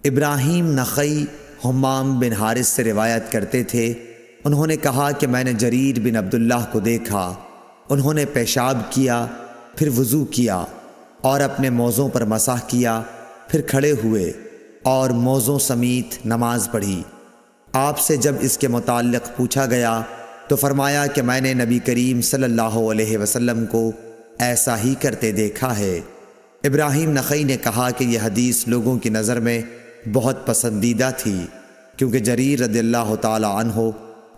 ابراہیم نخعی حمام بن حارث سے روایت کرتے تھے، انہوں نے کہا کہ میں نے جریر بن عبداللہ کو دیکھا، انہوں نے پیشاب کیا، پھر وضو کیا اور اپنے موزوں پر مسح کیا، پھر کھڑے ہوئے اور موزوں سمیت نماز پڑھی۔ آپ سے جب اس کے متعلق پوچھا گیا تو فرمایا کہ میں نے نبی کریم صلی اللہ علیہ وسلم کو ایسا ہی کرتے دیکھا ہے۔ ابراہیم نخعی نے کہا کہ یہ حدیث لوگوں کی نظر میں بہت پسندیدہ تھی، کیونکہ جریر رضی اللہ تعالی عنہ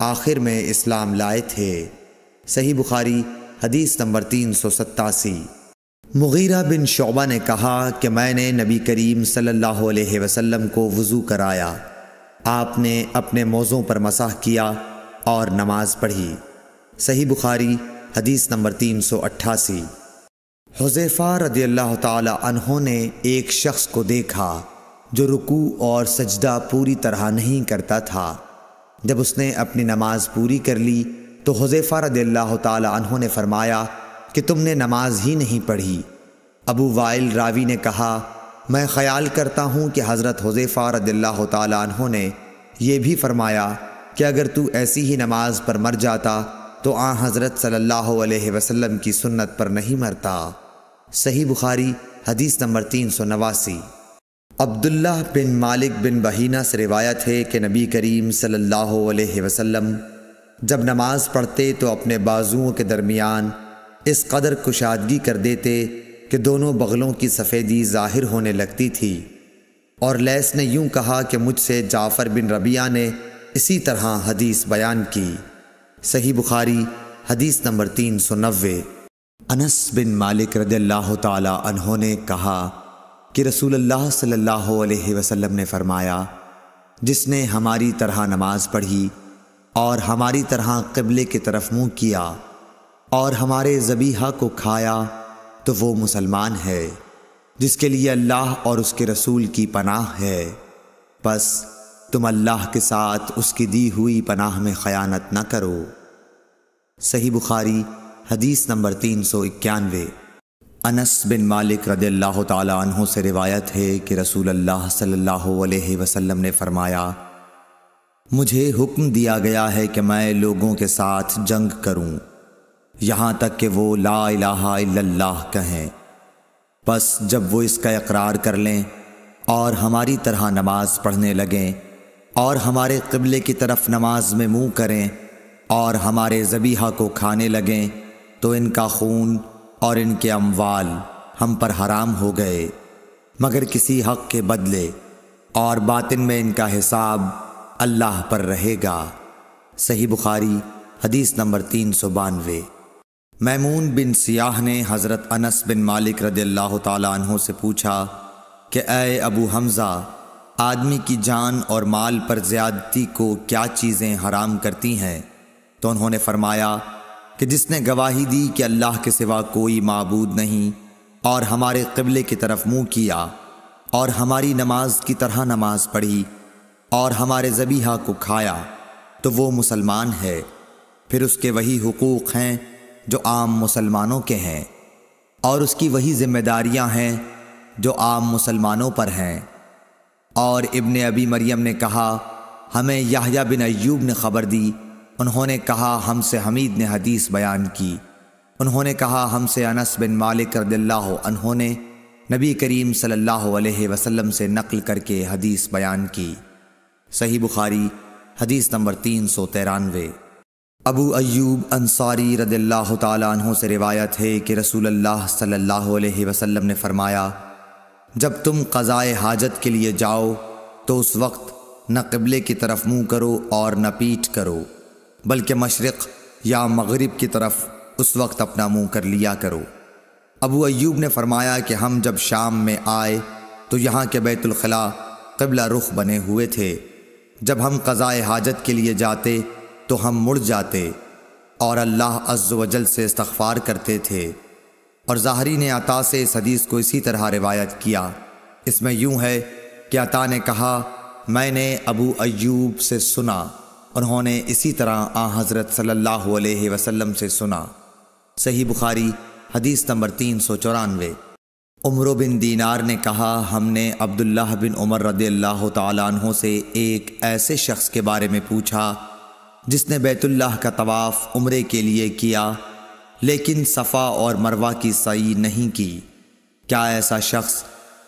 آخر میں اسلام لائے تھے۔ صحیح بخاری حدیث نمبر 387۔ مغیرہ بن شعبہ نے کہا کہ میں نے نبی کریم صلی اللہ علیہ وسلم کو وضو کرایا، آپ نے اپنے موزوں پر مسح کیا اور نماز پڑھی۔ صحیح بخاری حدیث نمبر 388۔ حذیفہ رضی اللہ تعالی عنہ نے ایک شخص کو دیکھا جو رکوع اور سجدہ پوری طرح نہیں کرتا تھا۔ جب اس نے اپنی نماز پوری کر لی تو حذیفہ رضی اللہ تعالی عنہ نے فرمایا کہ تم نے نماز ہی نہیں پڑھی۔ ابو وائل راوی نے کہا، میں خیال کرتا ہوں کہ حضرت حذیفہ رضی اللہ تعالی عنہ نے یہ بھی فرمایا کہ اگر تو ایسی ہی نماز پر مر جاتا تو آن حضرت صلی اللہ علیہ وسلم کی سنت پر نہیں مرتا۔ صحیح بخاری حدیث نمبر 389۔ عبداللہ بن مالک بن بحینہ سے روایت ہے کہ نبی کریم صلی اللہ علیہ وسلم جب نماز پڑھتے تو اپنے بازوؤں کے درمیان اس قدر کشادگی کر دیتے کہ دونوں بغلوں کی سفیدی ظاہر ہونے لگتی تھی۔ اور لیث نے یوں کہا کہ مجھ سے جعفر بن ربیعہ نے اسی طرح حدیث بیان کی۔ صحیح بخاری حدیث نمبر 390۔ انس بن مالک رضی اللہ تعالی عنہ نے کہا کہ رسول اللہ صلی اللہ علیہ وسلم نے فرمایا، جس نے ہماری طرح نماز پڑھی اور ہماری طرح قبلے کی طرف منہ کیا اور ہمارے ذبیحہ کو کھایا تو وہ مسلمان ہے، جس کے لیے اللہ اور اس کے رسول کی پناہ ہے، پس تم اللہ کے ساتھ اس کی دی ہوئی پناہ میں خیانت نہ کرو۔ صحیح بخاری حدیث نمبر 391۔ انس بن مالک رضی اللہ تعالی عنہ سے روایت ہے کہ رسول اللہ صلی اللہ علیہ وسلم نے فرمایا، مجھے حکم دیا گیا ہے کہ میں لوگوں کے ساتھ جنگ کروں یہاں تک کہ وہ لا الہ الا اللہ کہیں، پس جب وہ اس کا اقرار کر لیں اور ہماری طرح نماز پڑھنے لگیں اور ہمارے قبلے کی طرف نماز میں منہ کریں اور ہمارے ذبیحہ کو کھانے لگیں تو ان کا خون اور ان کے اموال ہم پر حرام ہو گئے مگر کسی حق کے بدلے، اور باطن میں ان کا حساب اللہ پر رہے گا۔ صحیح بخاری حدیث نمبر 392۔ میمون بن سیاح نے حضرت انس بن مالک رضی اللہ تعالی عنہ سے پوچھا کہ اے ابو حمزہ، آدمی کی جان اور مال پر زیادتی کو کیا چیزیں حرام کرتی ہیں؟ تو انہوں نے فرمایا کہ جس نے گواہی دی کہ اللہ کے سوا کوئی معبود نہیں اور ہمارے قبلے کی طرف منہ کیا اور ہماری نماز کی طرح نماز پڑھی اور ہمارے ذبیحہ کو کھایا تو وہ مسلمان ہے، پھر اس کے وہی حقوق ہیں جو عام مسلمانوں کے ہیں، اور اس کی وہی ذمہ داریاں ہیں جو عام مسلمانوں پر ہیں۔ اور ابن ابی مریم نے کہا، ہمیں یحییٰ بن ایوب نے خبر دی، انہوں نے کہا ہم سے حمید نے حدیث بیان کی، انہوں نے کہا ہم سے انس بن مالک رضی اللہ عنہ نے نبی کریم صلی اللہ علیہ وسلم سے نقل کر کے حدیث بیان کی۔ صحیح بخاری حدیث نمبر 393۔ ابو ایوب انصاری رضی اللہ تعالی عنہ سے روایت ہے کہ رسول اللہ صلی اللہ علیہ وسلم نے فرمایا، جب تم قضائے حاجت کے لیے جاؤ تو اس وقت نہ قبلے کی طرف منہ کرو اور نہ پیٹھ کرو، بلکہ مشرق یا مغرب کی طرف اس وقت اپنا منہ کر لیا کرو۔ ابو ایوب نے فرمایا کہ ہم جب شام میں آئے تو یہاں کے بیت الخلاء قبلہ رخ بنے ہوئے تھے، جب ہم قضائے حاجت کے لیے جاتے تو ہم مڑ جاتے اور اللہ عز و جل سے استغفار کرتے تھے۔ اور ظاہری نے عطا سے اس حدیث کو اسی طرح روایت کیا۔ اس میں یوں ہے کہ عطا نے کہا، میں نے ابو ایوب سے سنا، انہوں نے اسی طرح حضرت صلی اللہ علیہ وسلم سے سنا۔ صحیح بخاری حدیث نمبر 394۔ عمرو بن دینار نے کہا، ہم نے عبداللہ بن عمر رضی اللہ تعالیٰ عنہ سے ایک ایسے شخص کے بارے میں پوچھا جس نے بیت اللہ کا طواف عمرے کے لیے کیا لیکن صفا اور مروہ کی سعی نہیں کی، کیا ایسا شخص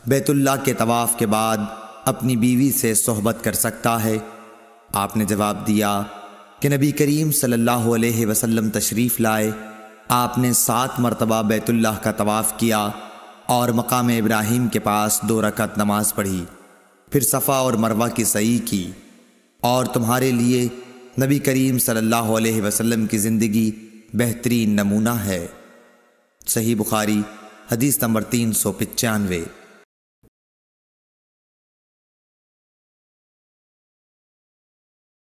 بیت اللہ کے طواف کے بعد اپنی بیوی سے صحبت کر سکتا ہے؟ آپ نے جواب دیا کہ نبی کریم صلی اللہ علیہ وسلم تشریف لائے، آپ نے 7 مرتبہ بیت اللہ کا طواف کیا اور مقام ابراہیم کے پاس 2 رکعت نماز پڑھی، پھر صفا اور مروہ کی سعی کی، اور تمہارے لیے نبی کریم صلی اللہ علیہ وسلم کی زندگی بہترین نمونہ ہے۔ صحیح بخاری حدیث نمبر 395۔